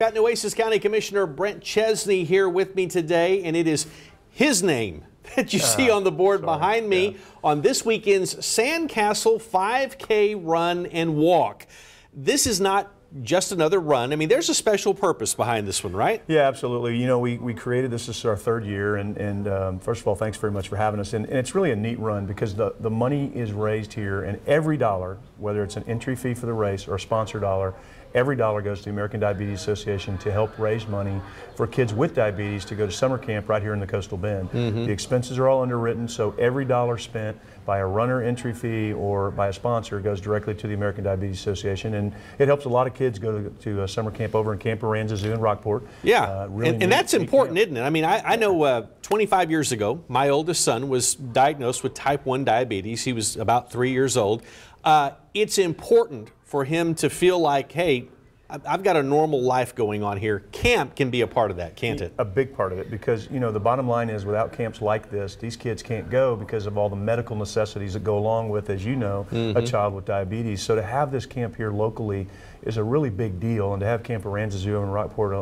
Got Nueces County Commissioner Brent Chesney here with me today, and it is his name that you see on the board behind me on this weekend's Sandcastle 5K run and walk. This is not just another run. I mean, there's a special purpose behind this one, right? Yeah, absolutely. You know, we created this is our third year, and first of all, thanks very much for having us. And it's really a neat run because the money is raised here, and every dollar, whether it's an entry fee for the race or a sponsor dollar, every dollar goes to the American Diabetes Association to help raise money for kids with diabetes to go to summer camp right here in the Coastal Bend. The expenses are all underwritten, so every dollar spent by a runner entry fee or by a sponsor goes directly to the American Diabetes Association, and it helps a lot of kids go to a summer camp over in Camp Aransas Zoo in Rockport. Yeah, and that's important, isn't it? I mean, I know 25 years ago, my oldest son was diagnosed with type 1 diabetes. He was about 3 years old. It's important for him to feel like, hey, I've got a normal life going on here. Camp can be a part of that, can't it? A big part of it, because you know the bottom line is without camps like this, these kids can't go because of all the medical necessities that go along with, as you know, a child with diabetes. So to have this camp here locally is a really big deal, and to have Camp Aransas Zoo in Rockport,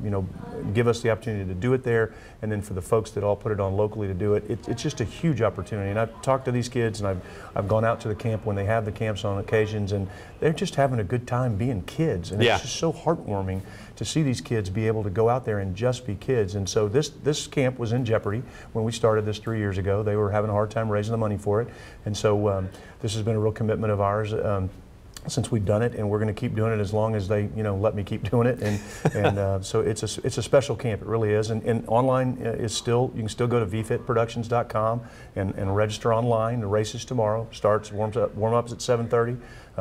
you know, give us the opportunity to do it there, and then for the folks that all put it on locally to do it, it's just a huge opportunity. And I've talked to these kids, and I've gone out to the camp when they have the camps on occasions, and they're just having a good time being kids, and it's just so heartwarming to see these kids be able to go out there and just be kids. And so this camp was in jeopardy when we started this 3 years ago. They were having a hard time raising the money for it, and so this has been a real commitment of ours since we've done it, and we're going to keep doing it as long as they, you know, let me keep doing it. And so it's a special camp. It really is. And online is still, you can still go to vfitproductions.com and register online. The race is tomorrow. Warm-ups at 7:30.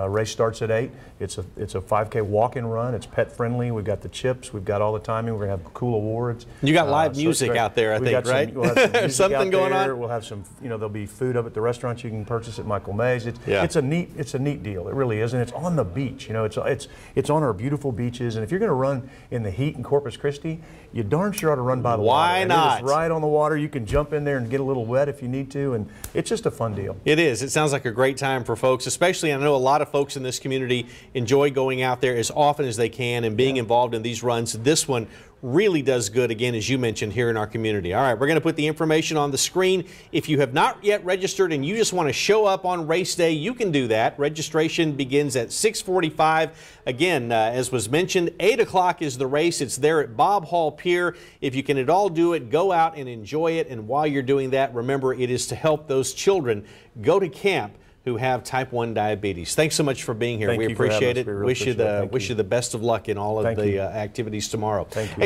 Race starts at 8. It's a 5K walk and run. It's pet friendly. We've got the chips. We've got all the timing. We're going to have cool awards. You got live music out there, I think, right? We'll have some music something going on. We'll have some, you know, there'll be food up at the restaurant you can purchase at Michael May's. It's a neat deal. It really is, and it's on the beach. You know, it's on our beautiful beaches. And if you're going to run in the heat in Corpus Christi, you darn sure ought to run by the water. Why not? It's right on the water. You can jump in there and get a little wet if you need to, and it's just a fun deal. It is. It sounds like a great time for folks, especially I know a lot of folks in this community enjoy going out there as often as they can and being involved in these runs. This one really does good, again, as you mentioned, here in our community. All right, we're going to put the information on the screen. If you have not yet registered and you just want to show up on race day, you can do that. Registration begins at 6:45. Again, as was mentioned, 8 o'clock is the race. It's there at Bob Hall Pier. If you can at all do it, go out and enjoy it. And while you're doing that, remember, it is to help those children go to camp who have type 1 diabetes. Thanks so much for being here. We appreciate it. Wish you the best of luck in all of the activities tomorrow. Thank you.